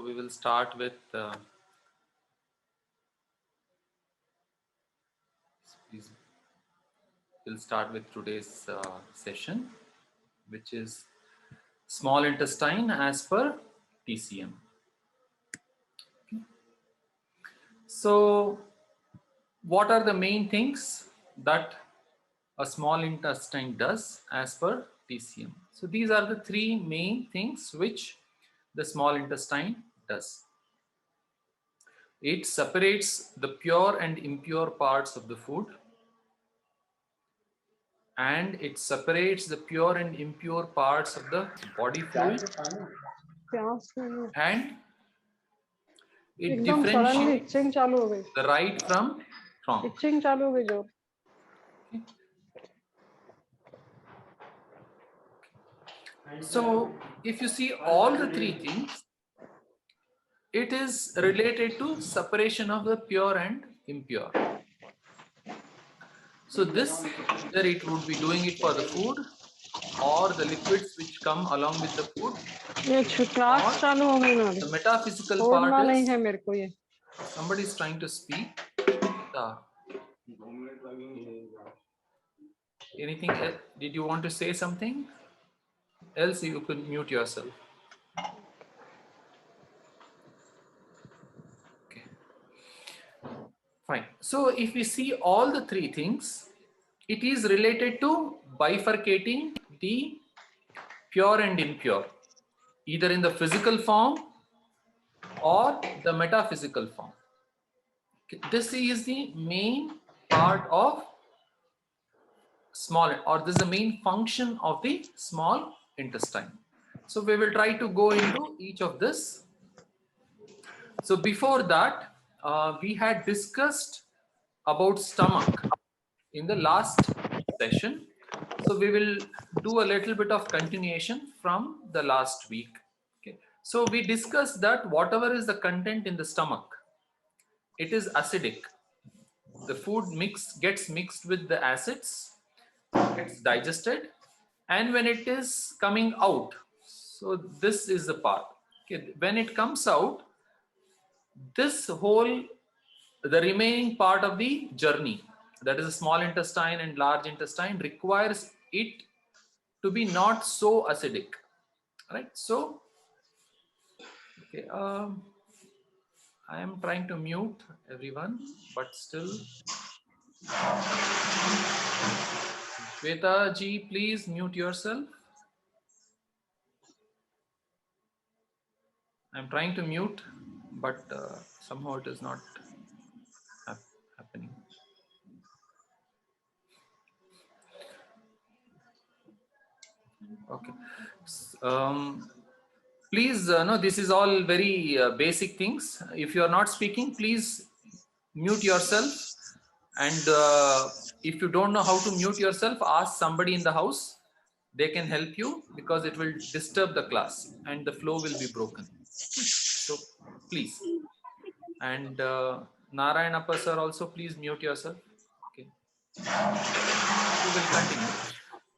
we will start with we'll start with today's session, which is small intestine as per TCM. Okay. So what are the main things that a small intestine does as per TCM? So these are the three main things which the small intestine does. It separates the pure and impure parts of the food, and it separates the pure and impure parts of the body fluid, and it differentiates the right from wrong. Okay. So if you see all the three things, it is related to separation of the pure and impure. So this, either it would be doing it for the food or the liquids which come along with the food, or the metaphysical part is somebody is trying to speak. Anything else? Did you want to say something? Else you could mute yourself. Okay. Fine. So if we see all the three things, it is related to bifurcating the pure and impure, either in the physical form or the metaphysical form. Okay. This is the main part of small, or this is the main function of the small intestine. So we will try to go into each of this. So before that, we had discussed about stomach in the last session. So we will do a little bit of continuation from the last week. Okay. So we discussed that whatever is the content in the stomach, it is acidic. The food gets mixed with the acids, gets digested, and when it is coming out, so this is the part. Okay. When it comes out, this whole, the remaining part of the journey, that is the small intestine and large intestine, requires it to be not so acidic, right? So okay, I am trying to mute everyone, but still. Shweta ji, please mute yourself. I'm trying to mute, but somehow it is not happening. Okay. Please, no, this is all very basic things. If you are not speaking, please mute yourself. And if you don't know how to mute yourself, ask somebody in the house. They can help you, because it will disturb the class and the flow will be broken. So please. And Narayanappa sir, also please mute yourself. Okay. We will continue.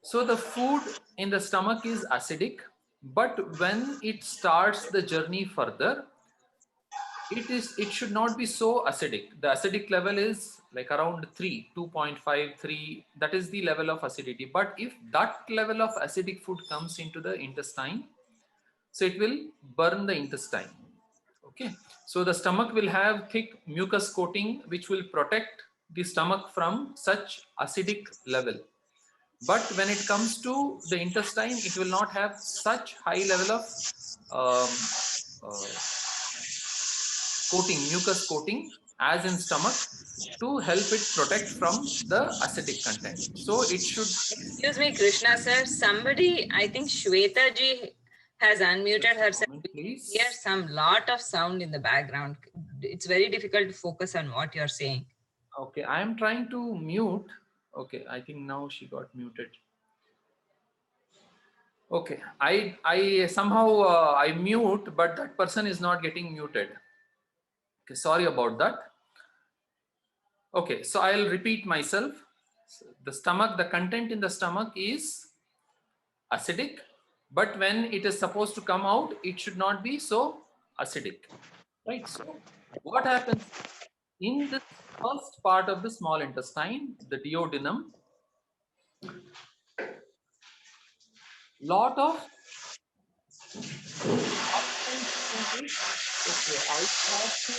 So the food in the stomach is acidic, but when it starts the journey further, it should not be so acidic. The acidic level is like around 3, 2.5, 3. That is the level of acidity. But if that level of acidic food comes into the intestine, so it will burn the intestine. Okay. So the stomach will have thick mucus coating, which will protect the stomach from such acidic level. But when it comes to the intestine, it will not have such high level of coating, mucus coating, as in stomach, to help it protect from the acidic content. So it should. Excuse me, Krishna sir. Somebody, I think Shweta ji has unmuted herself. Please. Here's some lot of sound in the background. It's very difficult to focus on what you're saying. Okay, I am trying to mute. Okay, I think now she got muted. Okay, I somehow I mute, but that person is not getting muted. Okay, sorry about that. Okay, so I'll repeat myself. The stomach, the content in the stomach is acidic, but when it is supposed to come out, it should not be so acidic, right? So what happens in this first part of the small intestine, the duodenum, lot of okay, I have to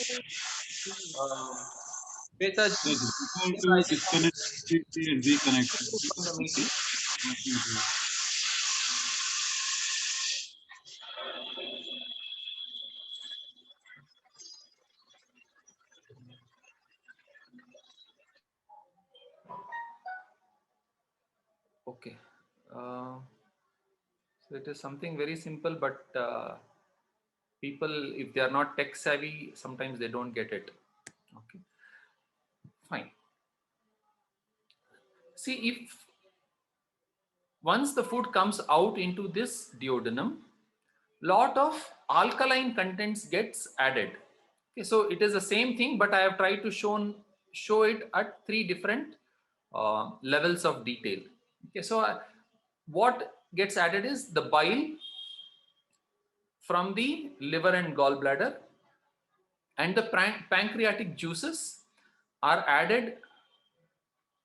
Shweta Sir, ji, difficult yes, to I just have disconnect completely and reconnect. to from the meeting. Okay. So it is something very simple, but people, if they are not tech savvy, sometimes they don't get it. Okay, fine. See, if once the food comes out into this duodenum, lot of alkaline contents gets added. Okay, so it is the same thing, but I have tried to show it at three different levels of detail. Okay, so what gets added is the bile from the liver and gallbladder, and the pancreatic juices are added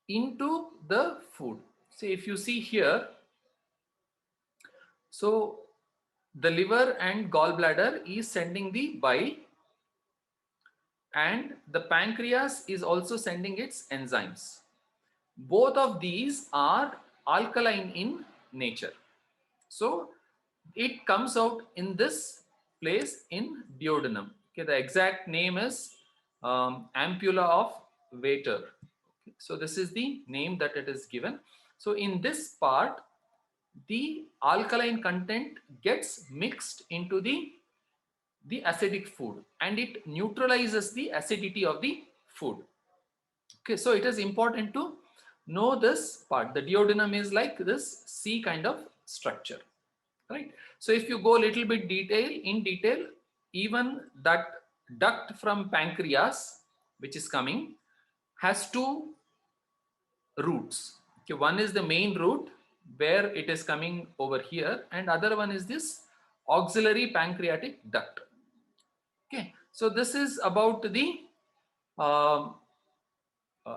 into the food. So if you see here, so the liver and gallbladder is sending the bile, and the pancreas is also sending its enzymes. Both of these are alkaline in nature. So it comes out in this place in duodenum. Okay, the exact name is ampulla of Vater. Okay, so this is the name that it is given. So in this part, the alkaline content gets mixed into the acidic food, and it neutralizes the acidity of the food. Okay, so it is important to know this part. The duodenum is like this C kind of structure, right? So if you go a little bit in detail, even that duct from pancreas, which is coming, has two roots. Okay, one is the main root where it is coming over here, and other one is this auxiliary pancreatic duct. Okay, so this is about the um,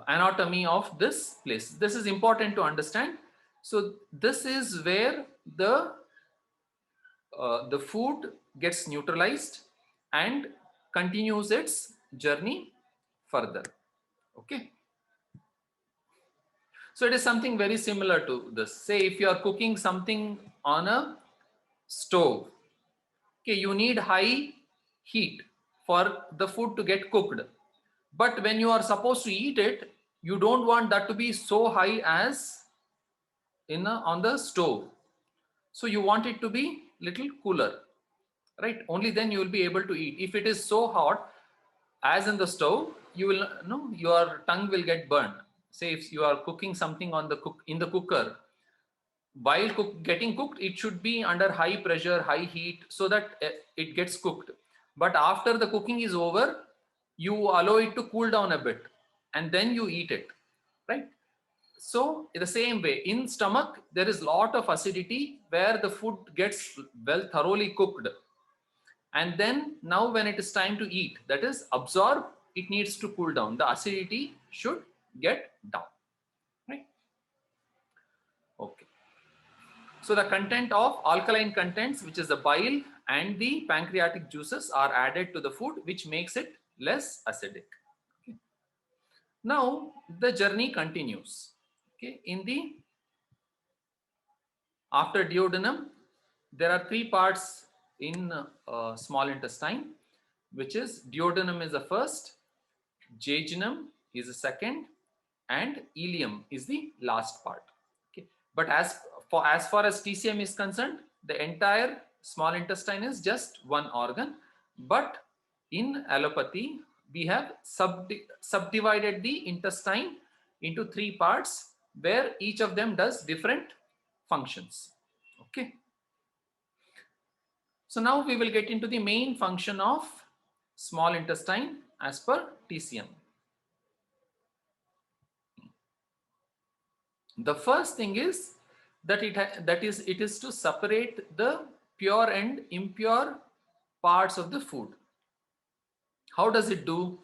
anatomy of this place. This is important to understand. So this is where the food gets neutralized and continues its journey further. Okay. So it is something very similar to this. Say if you are cooking something on a stove, okay, you need high heat for the food to get cooked. But when you are supposed to eat it, you don't want that to be so high as on the stove. So you want it to be little cooler, right? Only then you will be able to eat. If it is so hot as in the stove, you will no, your tongue will get burned. Say if you are cooking something on the in the cooker, while getting cooked, it should be under high pressure, high heat, so that it gets cooked. But after the cooking is over, you allow it to cool down a bit, and then you eat it, right? So in the same way, in stomach, there is lot of acidity where the food gets well thoroughly cooked. And then now when it is time to eat, that is absorb, it needs to cool down. The acidity should get down, right? Okay. So the content of alkaline contents, which is the bile and the pancreatic juices, are added to the food, which makes it less acidic. Okay. Now the journey continues. Okay. After duodenum, there are three parts in small intestine, which is duodenum is the first, jejunum is the second, and ileum is the last part. Okay. But as far as TCM is concerned, the entire small intestine is just one organ. But in allopathy, we have subdivided the intestine into three parts where each of them does different functions. Okay. So now we will get into the main function of small intestine as per TCM. The first thing is that it is to separate the pure and impure parts of the food. How does it do?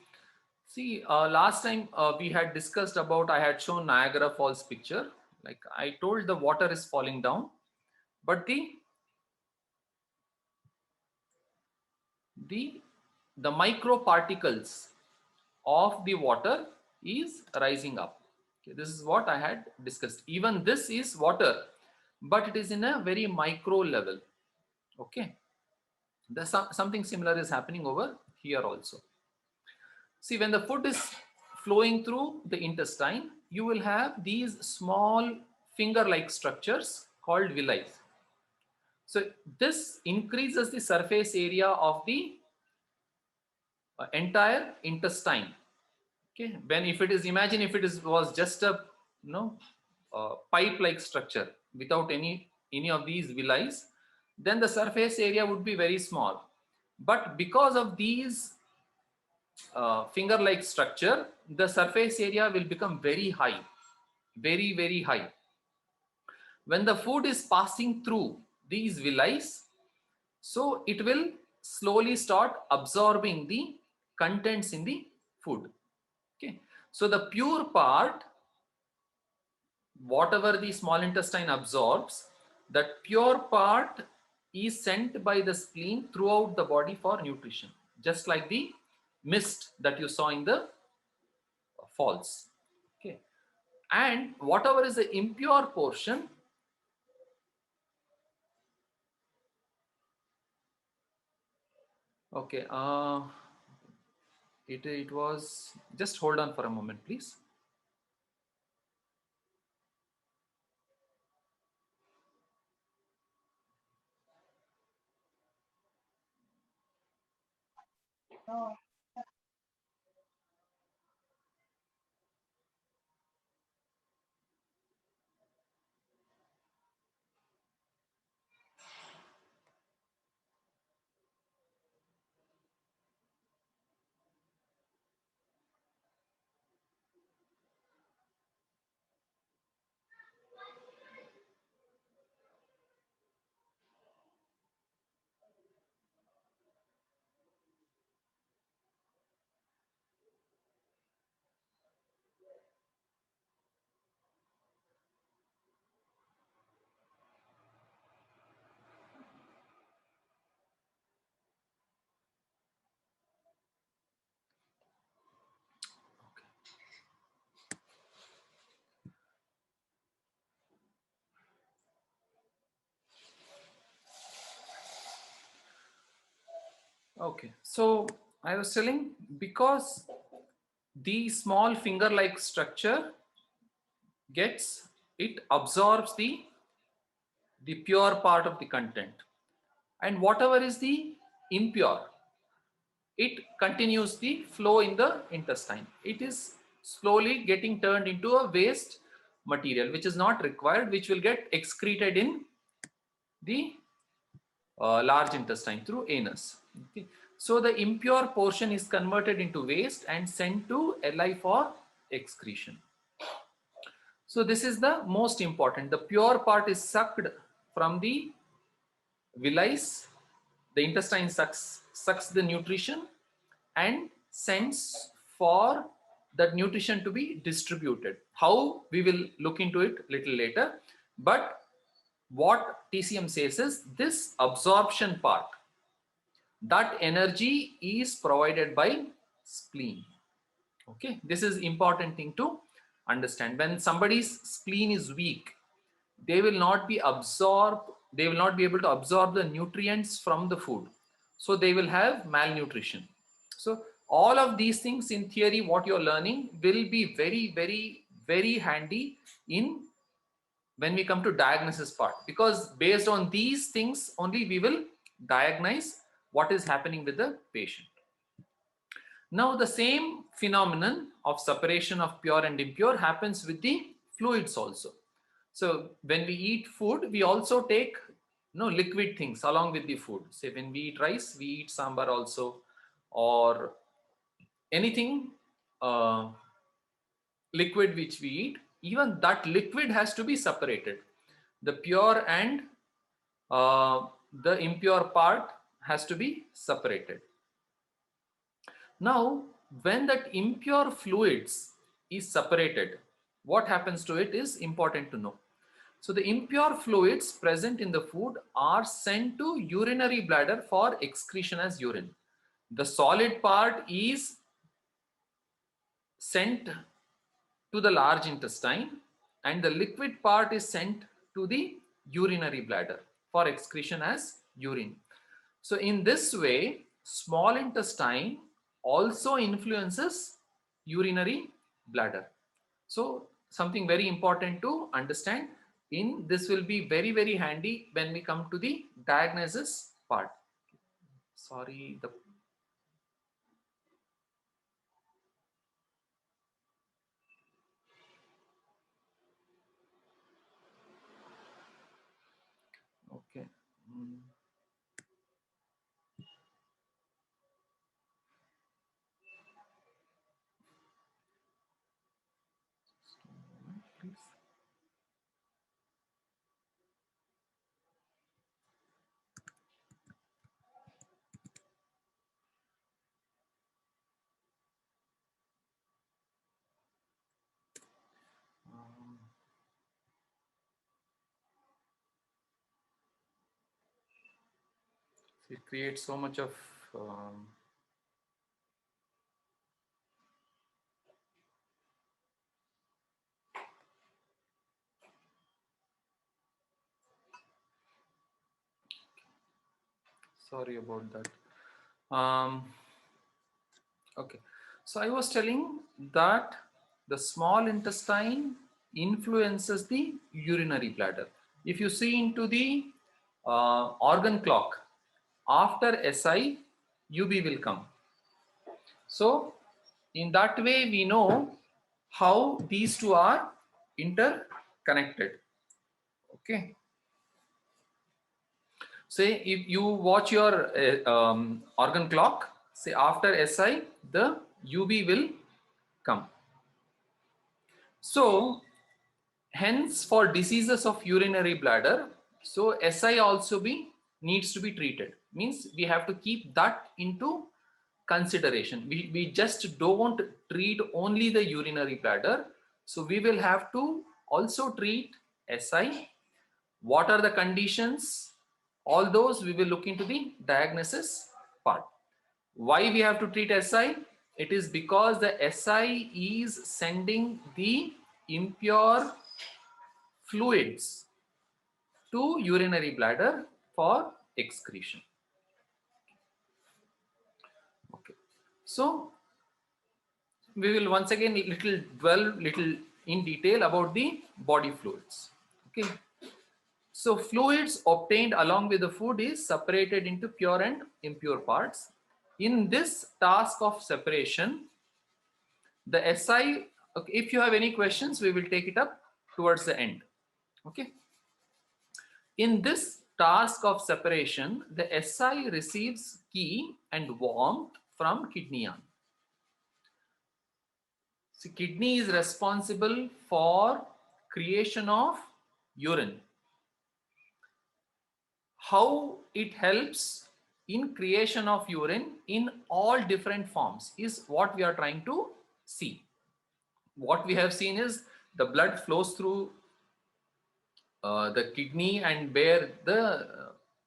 See, last time we had discussed about, I had shown Niagara Falls picture. Like I told, the water is falling down, but the microparticles of the water is rising up. Okay, this is what I had discussed. Even this is water, but it is in a very micro level. Okay, something similar is happening over here also. See, when the food is flowing through the intestine, you will have these small finger-like structures called villi. So this increases the surface area of the entire intestine. Okay, when if it is, imagine if it is was just a pipe-like structure without any of these villi, then the surface area would be very small. But because of these finger-like structure, the surface area will become very high, very, very high. When the food is passing through these villi, so it will slowly start absorbing the contents in the food. Okay, so the pure part, whatever the small intestine absorbs, that pure part is sent by the spleen throughout the body for nutrition, just like the mist that you saw in the falls. Okay, and whatever is the impure portion, okay, it was, just hold on for a moment please. Okay, so I was telling, because the small finger-like structure it absorbs the pure part of the content, and whatever is the impure, it continues the flow in the intestine. It is slowly getting turned into a waste material which is not required, which will get excreted in the large intestine through anus. Okay. So the impure portion is converted into waste and sent to LI for excretion. So this is the most important. The pure part is sucked from the villi. The intestine sucks the nutrition and sends for that nutrition to be distributed. How, we will look into it little later. But what TCM says is, this absorption part, that energy is provided by spleen. Okay, this is important thing to understand. When somebody's spleen is weak, they will not be able to absorb the nutrients from the food, so they will have malnutrition. So all of these things, in theory, what you're learning will be very, very, very handy in when we come to diagnosis part, because based on these things only we will diagnose what is happening with the patient. Now the same phenomenon of separation of pure and impure happens with the fluids also. So when we eat food, we also take liquid things along with the food. Say when we eat rice, we eat sambar also, or anything liquid which we eat. Even that liquid has to be separated. The pure and the impure part has to be separated. Now, when that impure fluids is separated, what happens to it is important to know. So the impure fluids present in the food are sent to urinary bladder for excretion as urine. The solid part is sent to the large intestine and the liquid part is sent to the urinary bladder for excretion as urine. So in this way, small intestine also influences urinary bladder. So something very important to understand, in this will be very, very handy when we come to the diagnosis part. Sorry, the okay. Please. It creates so much of sorry about that. Okay, so I was telling that the small intestine influences the urinary bladder. If you see into the organ clock, after SI, UB will come. So in that way, we know how these two are interconnected. Okay. Say if you watch your organ clock, say after SI, the UB will come. So hence for diseases of urinary bladder, so SI also needs to be treated. Means we have to keep that into consideration. We just don't treat only the urinary bladder. So we will have to also treat SI. What are the conditions? All those we will look into the diagnosis part. Why we have to treat SI? It is because the SI is sending the impure fluids to urinary bladder for excretion. Okay. So we will once again dwell little in detail about the body fluids. Okay. So fluids obtained along with the food is separated into pure and impure parts. In this task of separation, the SI, okay, if you have any questions, we will take it up towards the end. Okay. In this task of separation, the SI receives key and warmth from kidney ion. So kidney is responsible for creation of urine. How it helps in creation of urine in all different forms is what we are trying to see. What we have seen is the blood flows through the kidney and where the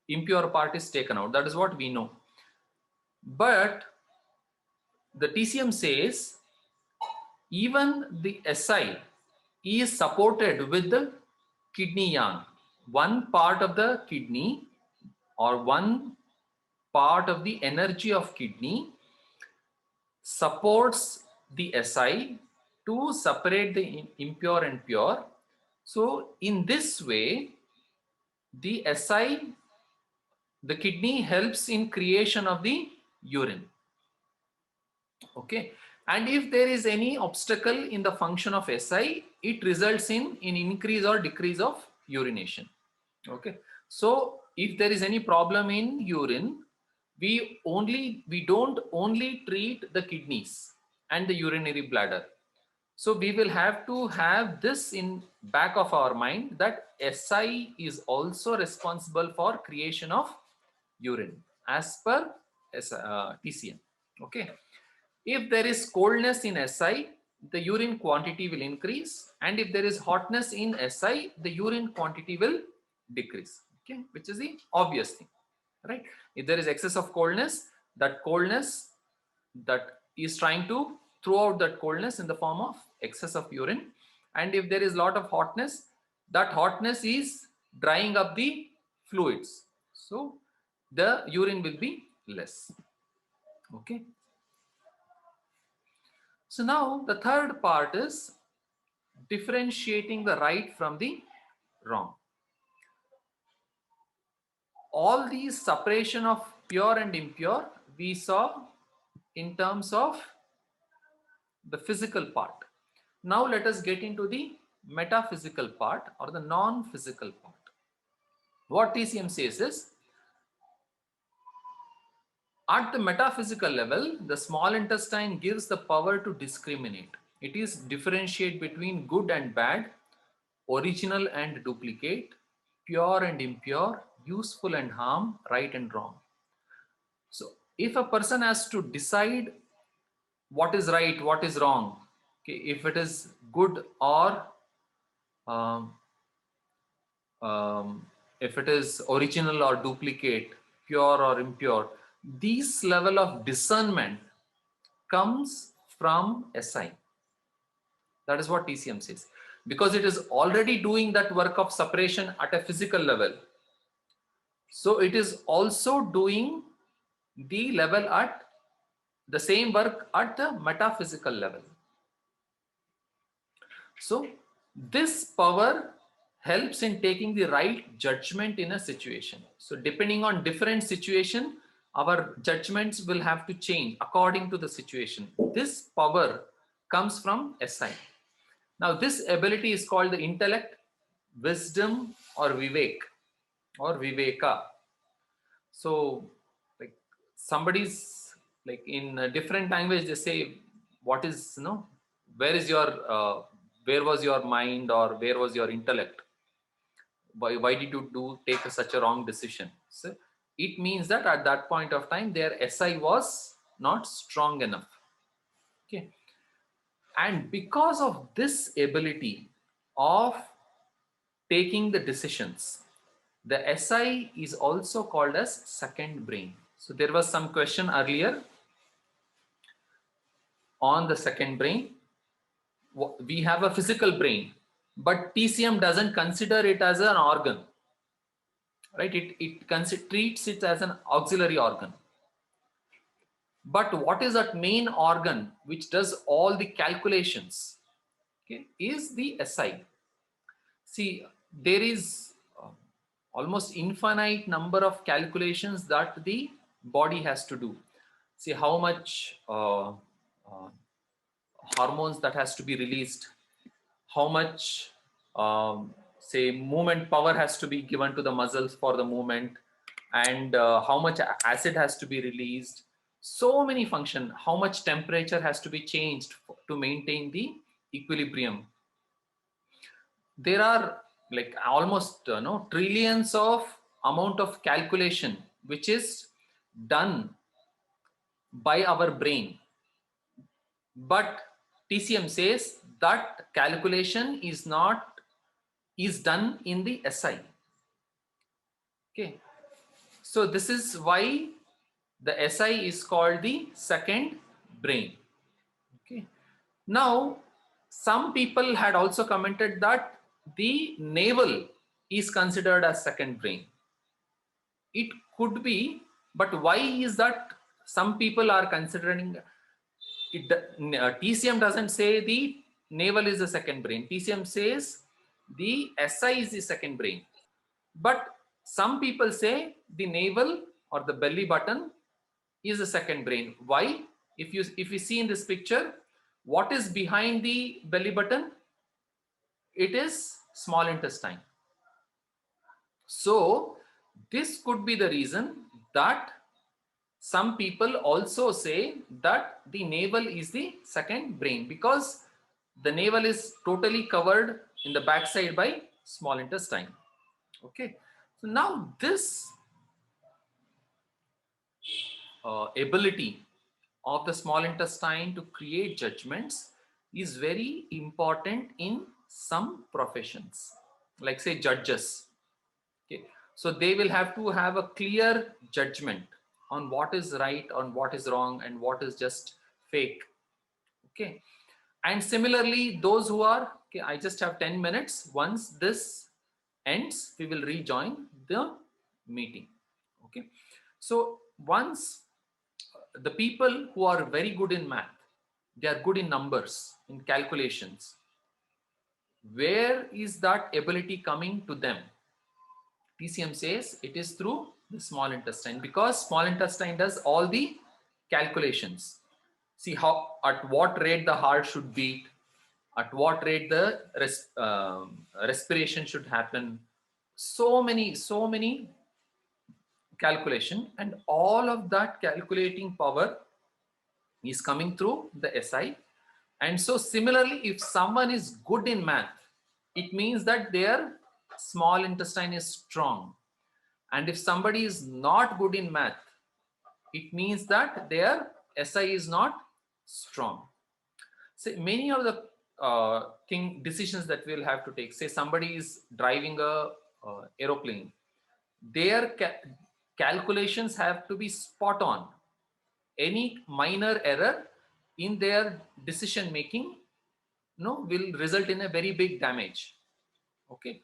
impure part is taken out. That is what we know. But the TCM says even the SI is supported with the kidney ion. One part of the kidney or one part of the energy of kidney supports the SI to separate the impure and pure. So in this way, the SI, the kidney helps in creation of the urine. Okay. And if there is any obstacle in the function of SI, it results in increase or decrease of urination. Okay. So if there is any problem in urine, we don't only treat the kidneys and the urinary bladder. So we will have to have this in back of our mind that SI is also responsible for creation of urine. as per TCM. Okay. If there is coldness in SI, the urine quantity will increase, and if there is hotness in SI, the urine quantity will decrease. Okay, which is the obvious thing, right? If there is excess of coldness that is trying to throw out that coldness in the form of excess of urine, and if there is a lot of hotness, that hotness is drying up the fluids, so the urine will be less. Okay. So now the third part is differentiating the right from the wrong. All these separation of pure and impure we saw in terms of the physical part. Now let us get into the metaphysical part or the non-physical part. What TCM says is, at the metaphysical level, the small intestine gives the power to discriminate. It is differentiate between good and bad, original and duplicate, pure and impure, useful and harm, right and wrong. So if a person has to decide what is right, what is wrong, okay, if it is good or um, if it is original or duplicate, pure or impure, this level of discernment comes from SI. That is what TCM says, because it is already doing that work of separation at a physical level. So it is also doing the level at the same work at the metaphysical level. So this power helps in taking the right judgment in a situation. So depending on different situation, our judgments will have to change according to the situation. This power comes from SI. Now this ability is called the intellect, wisdom, or vivek or viveka. So like somebody's like in a different language, they say, what is, where is your, where was your mind or where was your intellect? Why did you take such a wrong decision? So it means that at that point of time, their SI was not strong enough. Okay. And because of this ability of taking the decisions, the SI is also called as second brain. So there was some question earlier on the second brain. We have a physical brain, but TCM doesn't consider it as an organ, right? It treats it as an auxiliary organ. But what is that main organ which does all the calculations? Okay, is the SI. See, there is almost infinite number of calculations that the body has to do. See how much hormones that has to be released, how much say movement power has to be given to the muscles for the movement, and how much acid has to be released. So many function, how much temperature has to be changed to maintain the equilibrium. There are like almost trillions of amount of calculation which is done by our brain, but TCM says that calculation is done in the SI. Okay, so this is why the SI is called the second brain. Okay, now some people had also commented that the navel is considered as second brain. It could be, but why is that some people are considering it? TCM doesn't say the navel is the second brain. TCM says the SI is the second brain. But some people say the navel or the belly button is the second brain. Why? If you see in this picture, what is behind the belly button? It is small intestine. So this could be the reason that some people also say that the navel is the second brain, because the navel is totally covered in the backside by small intestine. Okay, so now this ability of the small intestine to create judgments is very important in some professions, like say judges. Okay, so they will have to have a clear judgment on what is right, on what is wrong, and what is just fake. Okay, and similarly, those who are, okay, I just have 10 minutes. Once this ends, we will rejoin the meeting. Okay, so once the people who are very good in math, they are good in numbers, in calculations. Where is that ability coming to them? TCM says it is through the small intestine, because small intestine does all the calculations. See how, at what rate the heart should beat, at what rate the respiration should happen. So many calculation, and all of that calculating power is coming through the SI. And so similarly, if someone is good in math, it means that their small intestine is strong. And if somebody is not good in math, it means that their SI is not strong. So many of the decisions that we'll have to take, say somebody is driving a aeroplane, their calculations have to be spot on. Any minor error in their decision making, will result in a very big damage. Okay,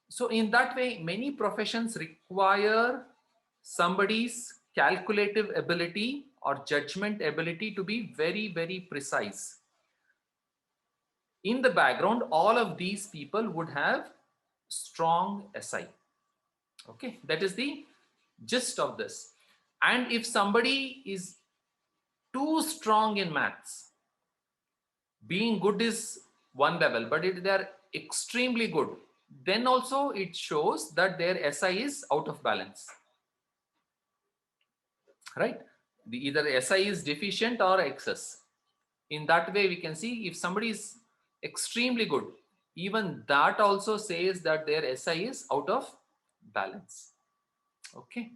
so in that way, many professions require somebody's calculative ability or judgment ability to be very precise. In the background, all of these people would have strong SI. Okay, that is the gist of this. And if somebody is too strong in maths, being good is one level, but if they are extremely good, then also it shows that their SI is out of balance, right? Either the SI is deficient or excess. In that way, we can see if somebody is extremely good, even that also says that their SI is out of balance. Okay.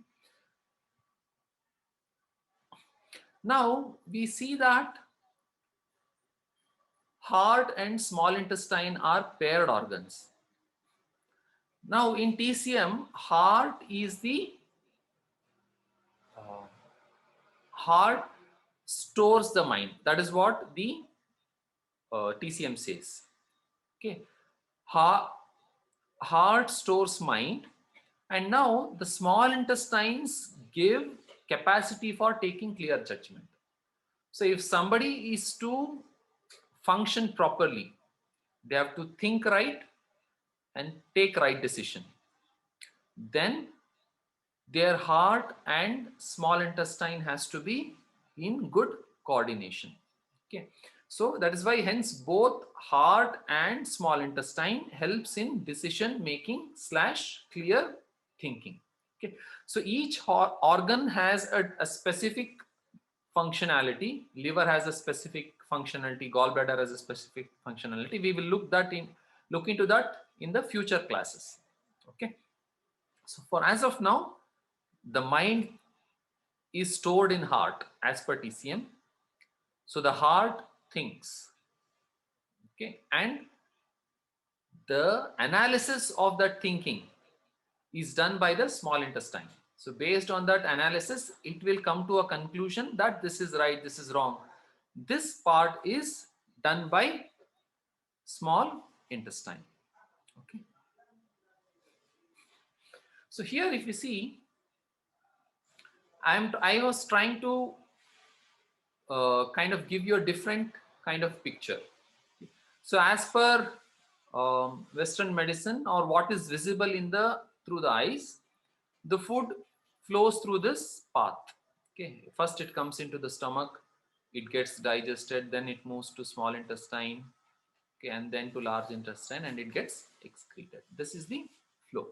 Now we see that heart and small intestine are paired organs. Now in TCM, heart is the heart stores the mind. That is what the TCM says. Okay, heart stores mind, and now the small intestines give capacity for taking clear judgment. So if somebody is to function properly, they have to think right and take right decision. Then their heart and small intestine has to be in good coordination. Okay, so that is why hence both heart and small intestine helps in decision making / clear thinking. Okay, so each organ has a specific functionality. Liver has a specific functionality, gallbladder has a specific functionality. We will look into that in the future classes. Okay, so for as of now, the mind is stored in heart as per TCM. So the heart thinks. Okay, and the analysis of that thinking is done by the small intestine. So based on that analysis, it will come to a conclusion that this is right, this is wrong. This part is done by small intestine. Okay. So here if you see, I was trying to kind of give you a different kind of picture. So as per Western medicine, or what is visible through the eyes, the food flows through this path. Okay, first it comes into the stomach, it gets digested, then it moves to small intestine, okay, and then to large intestine, and it gets excreted. This is the flow.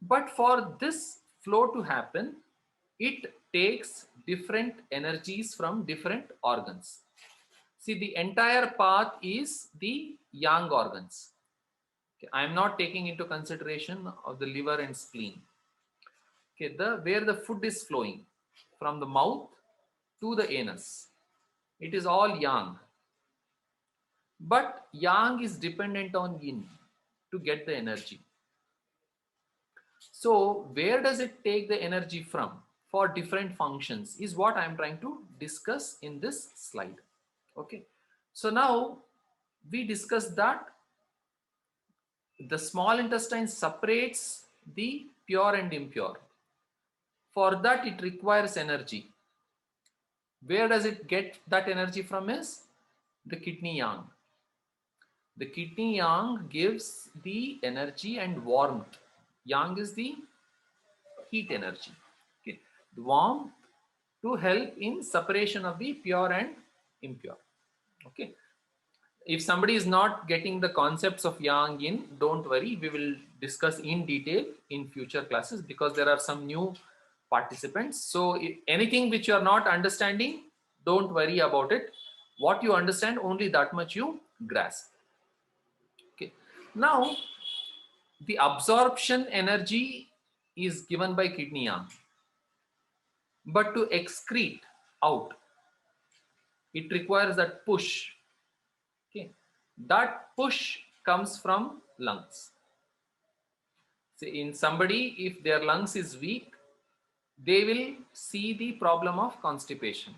But for this flow to happen, it takes different energies from different organs. See, the entire path is the yang organs. Okay, I am not taking into consideration of the liver and spleen. Okay, where the food is flowing from the mouth to the anus. It is all yang. But yang is dependent on yin to get the energy. So where does it take the energy from for different functions is what I am trying to discuss in this slide. Okay. So now we discussed that the small intestine separates the pure and impure. For that it requires energy. Where does it get that energy from is the kidney yang. The kidney yang gives the energy and warmth. Yang is the heat energy. Okay. The warmth to help in separation of the pure and impure. Okay. If somebody is not getting the concepts of yang yin, don't worry. We will discuss in detail in future classes because there are some new participants. So if anything which you are not understanding, don't worry about it. What you understand, only that much you grasp. Okay. Now, the absorption energy is given by kidney yang. But to excrete out, it requires that push. Okay. That push comes from lungs. So in somebody, if their lungs is weak, they will see the problem of constipation.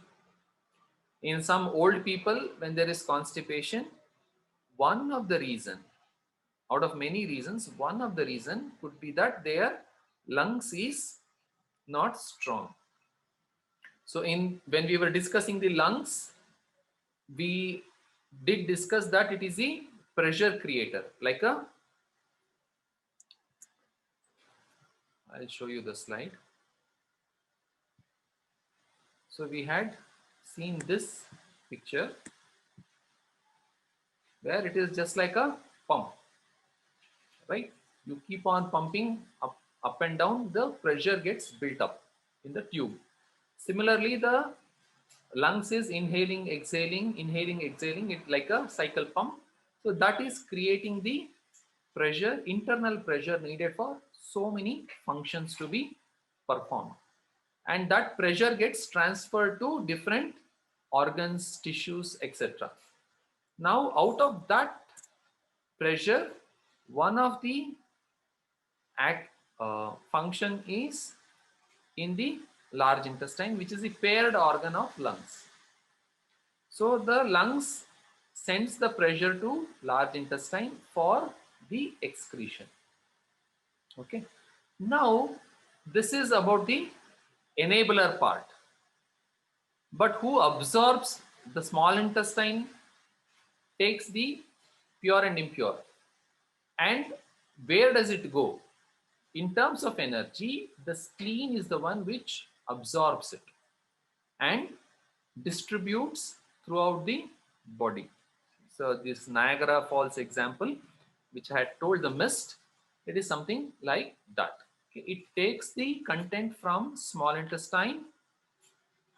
In some old people, when there is constipation, one of the reason, out of many reasons, one of the reason could be that their lungs is not strong. So when we were discussing the lungs, we did discuss that it is a pressure creator, like a, I'll show you the slide. So we had seen this picture where it is just like a pump, right? You keep on pumping up and down, the pressure gets built up in the tube. Similarly, the lungs is inhaling, exhaling, it like a cycle pump. So that is creating the pressure, internal pressure needed for so many functions to be performed. And that pressure gets transferred to different organs, tissues, etc. Now, out of that pressure, one of the function is in the large intestine, which is the paired organ of lungs. So the lungs sends the pressure to large intestine for the excretion. Okay. Now, this is about the enabler part. But who absorbs the small intestine takes the pure and impure. And where does it go? In terms of energy, the spleen is the one which absorbs it and distributes throughout the body. So this Niagara Falls example, which I had told the mist, it is something like that. Okay. It takes the content from small intestine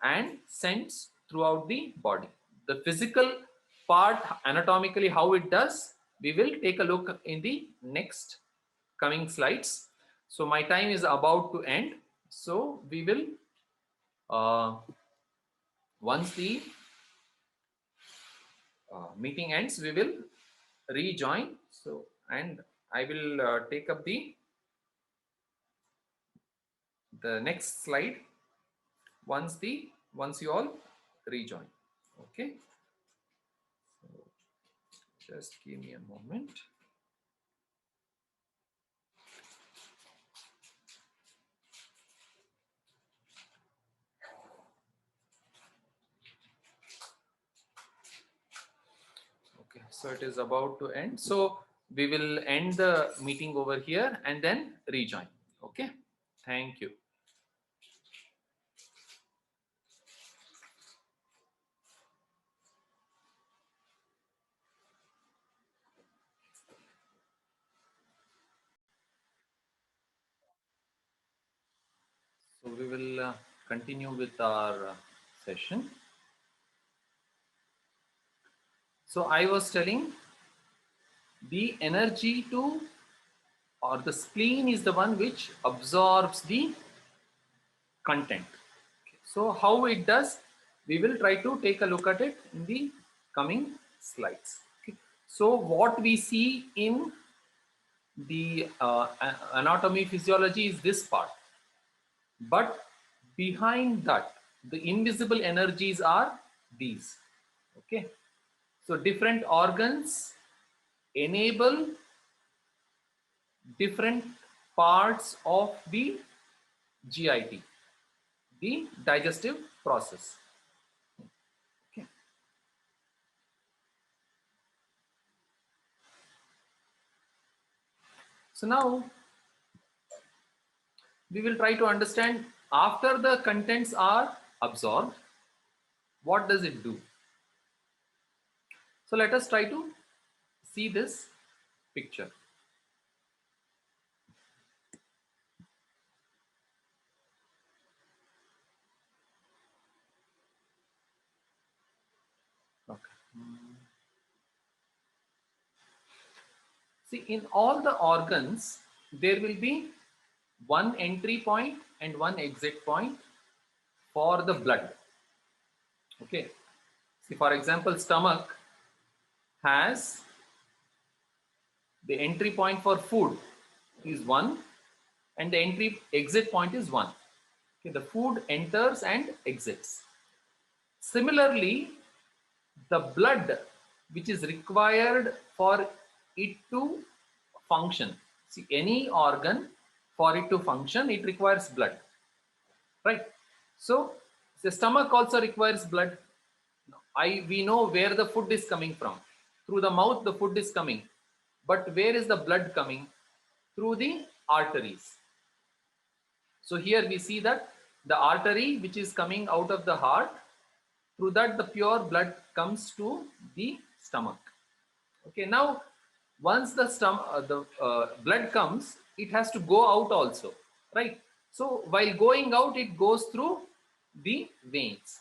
and sends throughout the body. The physical part, anatomically how it does, we will take a look in the next coming slides. So my time is about to end. So we will, once the meeting ends, we will rejoin. So, and I will take up the next slide once you all rejoin. Okay. So just give me a moment. Okay, so it is about to end. So we will end the meeting over here and then rejoin. Okay, thank you. So we will continue with our session. So I was telling the energy to, or the spleen is the one which absorbs the content. Okay. So how it does, we will try to take a look at it in the coming slides. Okay. So what we see in the anatomy physiology is this part, but behind that the invisible energies are these. Okay, so different organs enable different parts of the GIT, the digestive process. Okay. So now we will try to understand, after the contents are absorbed, what does it do? So let us try to see this picture. Okay. See, in all the organs, there will be one entry point and one exit point for the blood. Okay. See, for example, stomach has the entry point for food is 1 and the entry exit point is 1. Okay, the food enters and exits. Similarly, the blood which is required for it to function. See, any organ, for it to function, it requires blood, right? So the stomach also requires blood. We know where the food is coming from. Through the mouth, the food is coming. But where is the blood coming? Through the arteries. So here we see that the artery which is coming out of the heart, through that the pure blood comes to the stomach. Okay, now once the blood comes, it has to go out also, right? So while going out, it goes through the veins.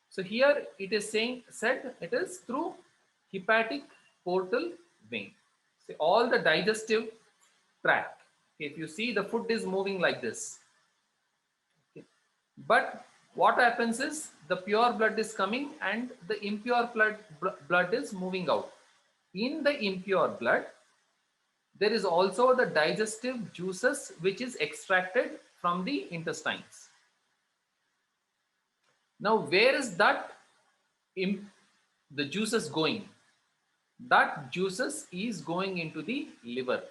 So here it is said it is through hepatic portal vein. See, all the digestive tract. Okay, if you see, the food is moving like this. Okay. But what happens is the pure blood is coming and the impure blood is moving out. In the impure blood, there is also the digestive juices which is extracted from the intestines. Now, where is that the juices going? That juices is going into the liver,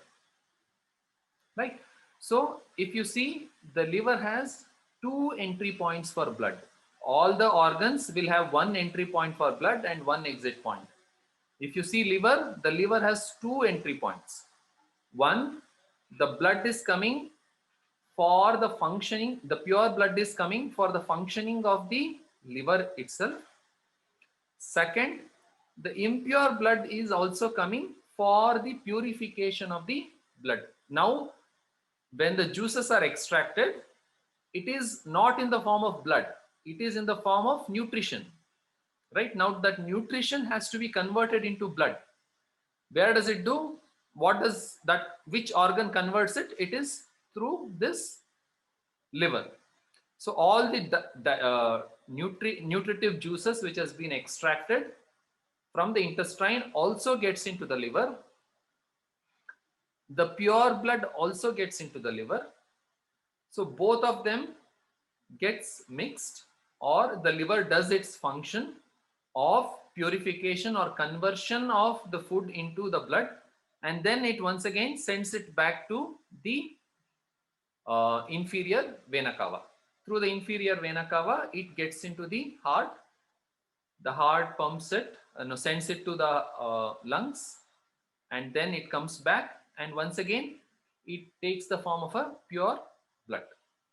right? So if you see, the liver has 2 entry points for blood. All the organs will have 1 entry point for blood and 1 exit point. If you see liver, the liver has 2 entry points. One, the blood is coming for the functioning, the pure blood is coming for the functioning of the liver itself. Second, the impure blood is also coming for the purification of the blood. Now, when the juices are extracted, it is not in the form of blood, it is in the form of nutrition. Right now, that nutrition has to be converted into blood. Where does it do? What does that, which organ converts it? It is through this liver. So all the nutritive juices which has been extracted from the intestine also gets into the liver. The pure blood also gets into the liver. So both of them gets mixed, or the liver does its function of purification or conversion of the food into the blood, and then it once again sends it back to the inferior vena cava. Through the inferior vena cava, it gets into the heart. The heart pumps it, sends it to the lungs, and then it comes back, and once again it takes the form of a pure blood.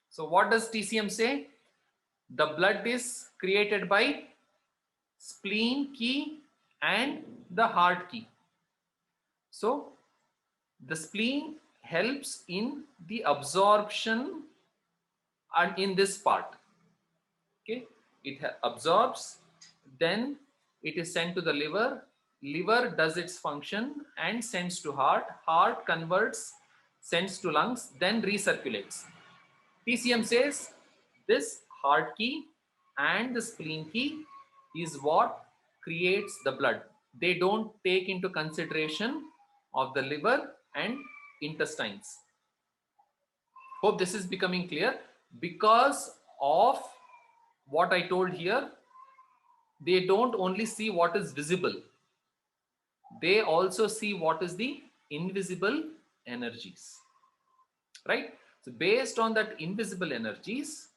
So what does TCM say? The blood is created by spleen key and the heart key. So the spleen helps in the absorption and in this part. Okay, it absorbs, then it is sent to the liver. Liver does its function and sends to heart. Heart converts, sends to lungs, then recirculates. TCM says this heart key and the spleen key is what creates the blood. They don't take into consideration of the liver and intestines. Hope this is becoming clear. Because of what I told here, they don't only see what is visible, they also see what is the invisible energies, right? So based on that invisible energies,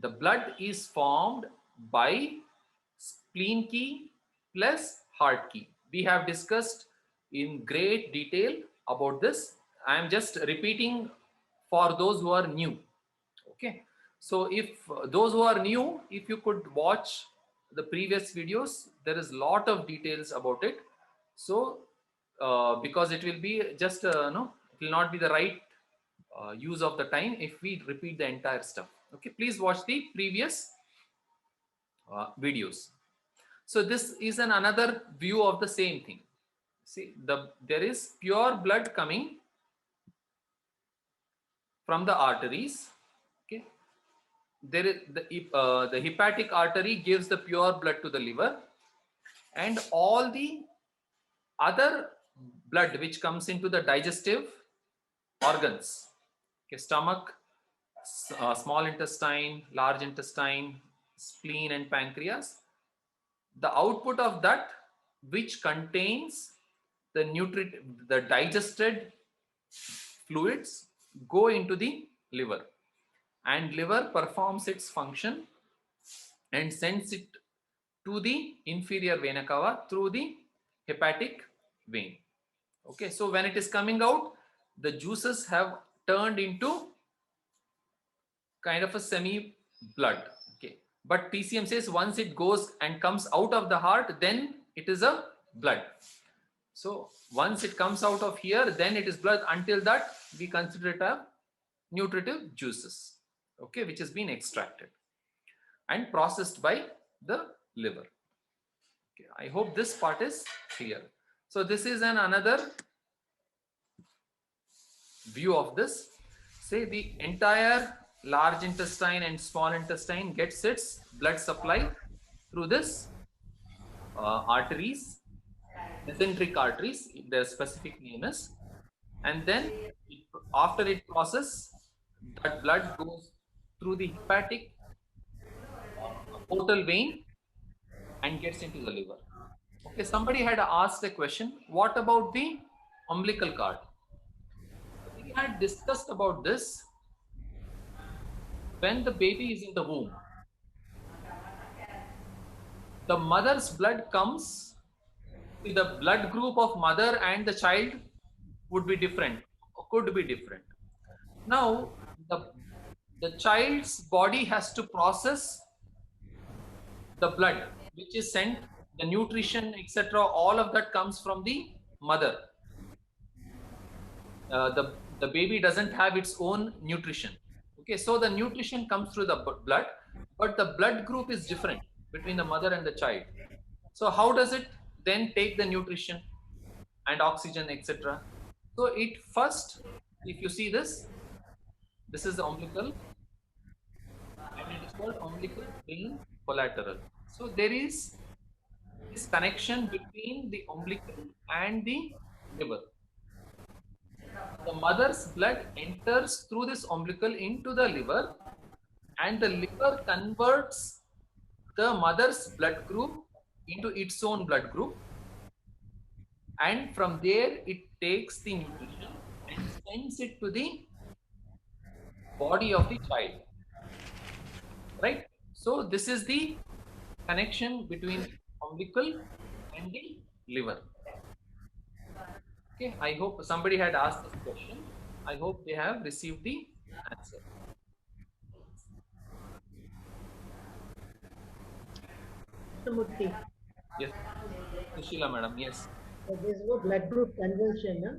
the blood is formed by spleen key plus heart key. We have discussed in great detail about this. I am just repeating for those who are new. Okay, so if those who are new, if you could watch the previous videos, there is a lot of details about it. So because it will be just no, it will not be the right use of the time if we repeat the entire stuff. Okay, please watch the previous videos. So this is another view of the same thing. See, there is pure blood coming from the arteries. Okay, there is the hepatic artery gives the pure blood to the liver, and all the other blood which comes into the digestive organs, okay, stomach, small intestine, large intestine, spleen and pancreas, the output of that which contains the digested fluids go into the liver, and liver performs its function and sends it to the inferior vena cava through the hepatic vein. Okay, so when it is coming out, the juices have turned into kind of a semi blood. Okay, but TCM says once it goes and comes out of the heart, then it is a blood. So once it comes out of here, then it is blood. Until that, we consider it a nutritive juices, okay, which has been extracted and processed by the liver. Okay, I hope this part is clear. So this is another view of this. Say the entire large intestine and small intestine gets its blood supply through this arteries, mesenteric arteries, their specific name is, and then after it processes, that blood goes through the hepatic portal vein and gets into the liver. Okay, somebody had asked a question, what about the umbilical cord? We had discussed about this when the baby is in the womb. The mother's blood comes, the blood group of mother and the child would be different, could be different. Now, the child's body has to process the blood which is sent, the nutrition, etc. All of that comes from the mother. The baby doesn't have its own nutrition. Okay, so the nutrition comes through the blood, but the blood group is different between the mother and the child. So how does it then take the nutrition and oxygen, etc.? So it first, if you see this is the umbilical, and it is called umbilical vein collateral. So there is this connection between the umbilical and the liver. The mother's blood enters through this umbilical into the liver, and the liver converts the mother's blood group into its own blood group, and from there it takes the nutrition and sends it to the body of the child, right? So this is the connection between umbilical and the liver. Okay, I hope somebody had asked this question. I hope they have received the answer. Murthy. Yes, Sushila madam, yes. There's no blood group conversion, no?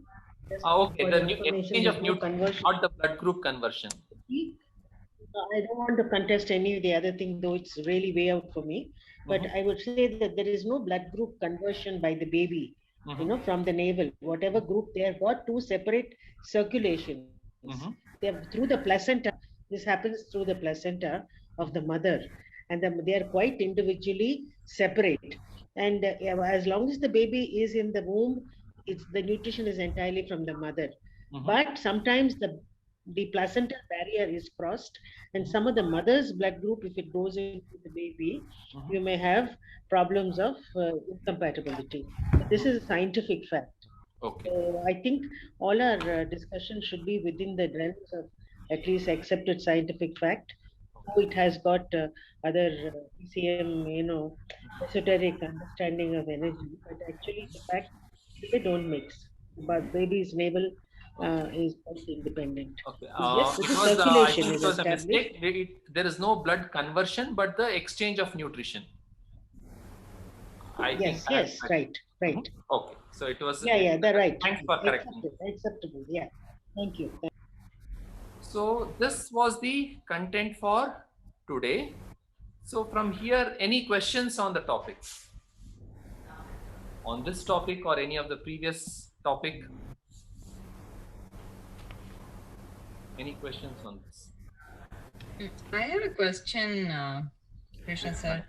Just Okay, for the information, exchange of there's no nutrients, conversion. not the blood group conversion. I don't want to contest any of the other thing, though it's really way out for me. But I would say that there is no blood group conversion by the baby, you know, from the navel. Whatever group they have got, two separate circulations. They have through the placenta. This happens through the placenta of the mother, and they are quite individually separate. And as long as the baby is in the womb, the nutrition is entirely from the mother. But sometimes the placental barrier is crossed, and some of the mother's blood group, if it goes into the baby, you may have problems of incompatibility. This is a scientific fact. Okay. So I think all our discussion should be within the realms of at least accepted scientific fact. Though it has got other PCM, esoteric understanding of energy, but actually the fact they don't mix. But baby's navel is quite independent. Okay. So yes, It the was, I circulation think is it was a established. mistake. There is no blood conversion, but the exchange of nutrition. I think. Yes, right. Okay. So it was. Yeah, they're right. Thanks for correcting. Acceptable. Yeah. Thank you. So this was the content for today. So from here, any questions on the topic? On this topic or any of the previous topic? Any questions on this? I have a question, Krishna sir.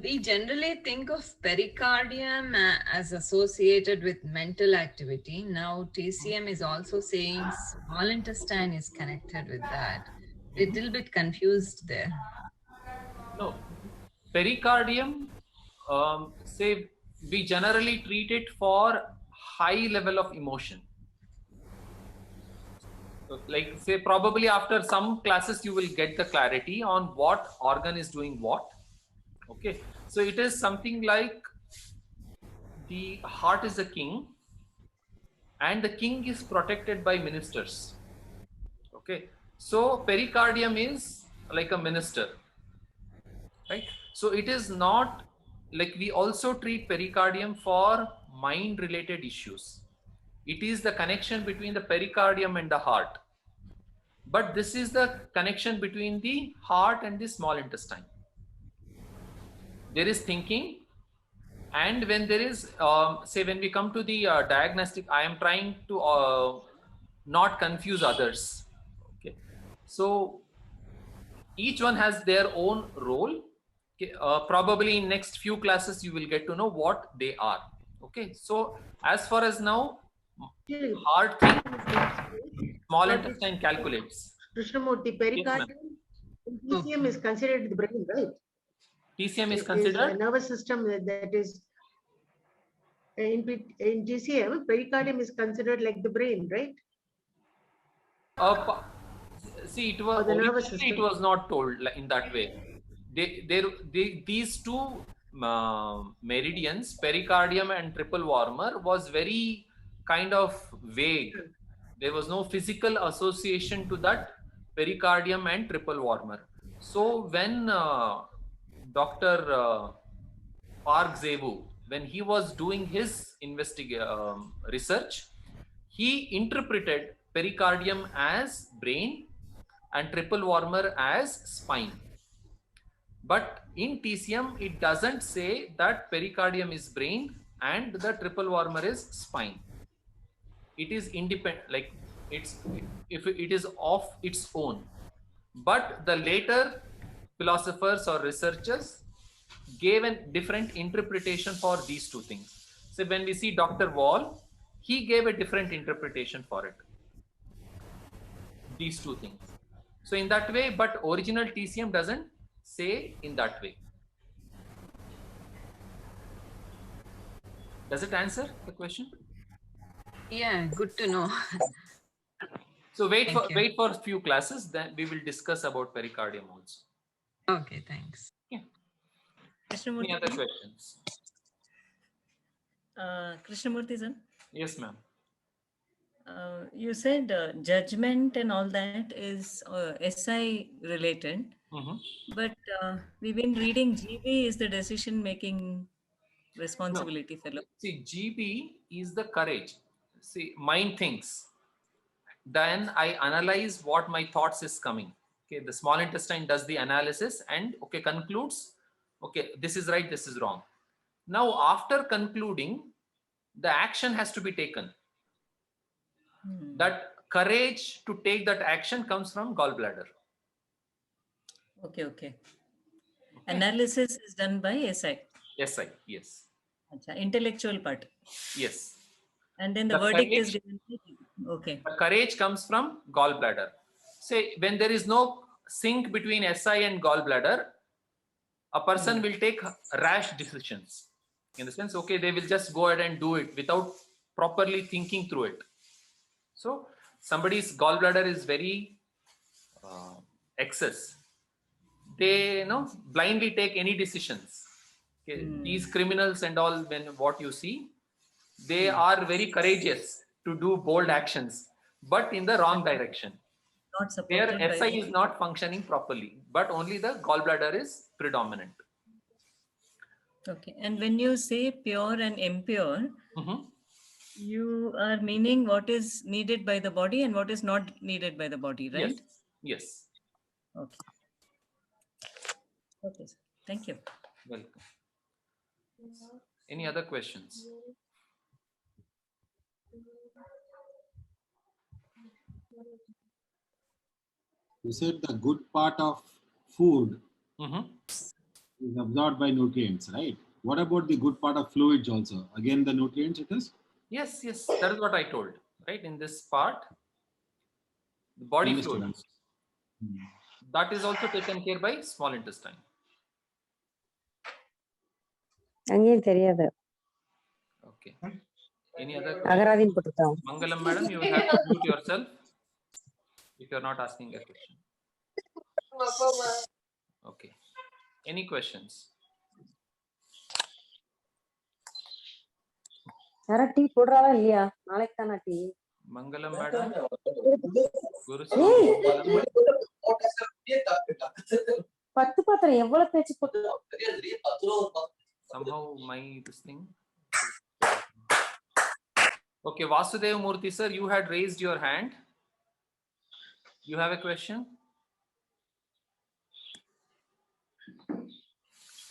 We generally think of pericardium as associated with mental activity. Now TCM is also saying small intestine is connected with that. Little bit confused there. No, pericardium, say we generally treat it for high level of emotion. So like say probably after some classes you will get the clarity on what organ is doing what. Okay, so it is something like the heart is a king and the king is protected by ministers. Okay, so pericardium is like a minister, right? So it is not like we also treat pericardium for mind related issues. It is the connection between the pericardium and the heart. But this is the connection between the heart and the small intestine. There is thinking, and when there is, say, when we come to the diagnostic, I am trying to not confuse others. Okay, so each one has their own role. Okay, probably in next few classes you will get to know what they are. Okay, so as far as now, heart thinks, small intestine calculates. Krishnamurti, pericardium in TCM is considered the brain, right? TCM is considered a nervous system that is in TCM. Pericardium is considered like the brain, right? See, it was originally it was not told in that way. These two meridians, pericardium and triple warmer, was very kind of vague. There was no physical association to that pericardium and triple warmer. So when Dr. Park Zewu, when he was doing his research, he interpreted pericardium as brain and triple warmer as spine. But in TCM, it doesn't say that pericardium is brain and the triple warmer is spine. It is independent, like if it is of its own. But the later philosophers or researchers gave a different interpretation for these two things. So when we see Dr. Wall, he gave a different interpretation for it. These two things. So in that way, but original TCM doesn't say in that way. Does it answer the question? Yeah, good to know. So wait for a few classes, then we will discuss about pericardium also. Okay, thanks. Yeah. Any other questions? Krishnamurti-san? Yes, ma'am. You said judgment and all that is SI related, but we've been reading GB is the decision-making responsibility fellow. See, GB is the courage. See, mind thinks. Then I analyze what my thoughts is coming. Okay, the small intestine does the analysis and concludes, okay, this is right, this is wrong. Now, after concluding, the action has to be taken. That courage to take that action comes from gallbladder. Okay, okay. Analysis is done by SI. SI, yes. Acha, intellectual part. Yes. And then the The verdict is courage- given. Okay. The courage comes from gallbladder. Say when there is no sync between SI and gallbladder, a person will take rash decisions. In the sense, okay, they will just go ahead and do it without properly thinking through it. So somebody's gallbladder is very excess. They blindly take any decisions. Okay, these criminals and all, when what you see, they are very courageous to do bold actions, but in the wrong direction. Not Their supported by SI is not functioning properly, but only the gallbladder is predominant. Okay. And when you say pure and impure, Mhm. you are meaning what is needed by the body and what is not needed by the body, right? Yes. Yes. Okay. Okay, sir. Thank you. Welcome. Any other questions? You said the good part of food Mhm. is absorbed by nutrients, right? What about the good part of fluids also? Again, the nutrients it is? Yes, that is what I told, right? In this part, the body Understood. fluids, that is also taken care by small intestine. அங்கேயும் தெரியாது Okay. Any other அகராதின்னு போட்டுருக்காங்க. Mangalam madam, you have to mute yourself if you are not asking a question. Okay. Any questions? யாரா tea போடுறாளா இல்லையா? நாளைக்கு தானா tea? Mangalam madam, Guru 10 பாத்திரம் எவ்வளவு பேச்சு போட்டு somehow my this thing. Okay, Vasudev Murthy sir, you had raised your hand. You have a question?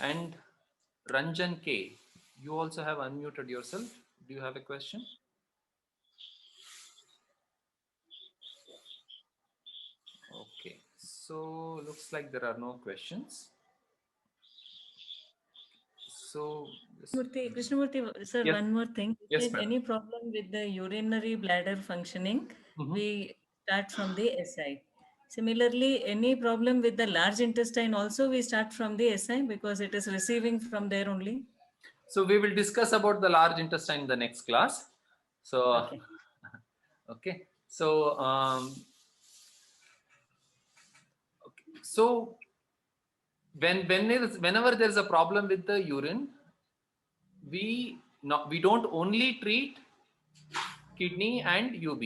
And Ranjan K, you also have unmuted yourself. Do you have a question? Okay, so looks like there are no questions. So Krishnamurthy, sir, Yes. one more thing. Yes, If madam. any problem with the urinary bladder functioning, we start from the SI. Similarly, any problem with the large intestine also, we start from the SI because it is receiving from there only. So we will discuss about the large intestine in the next class. So, Okay. okay. So, so whenever there is a problem with the urine, we don't only treat kidney and UB.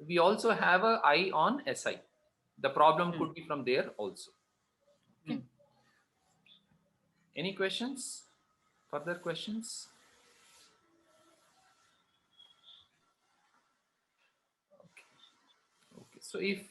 We also have an eye on SI. The problem could be from there also. Okay. Any questions? Further questions? Okay. So if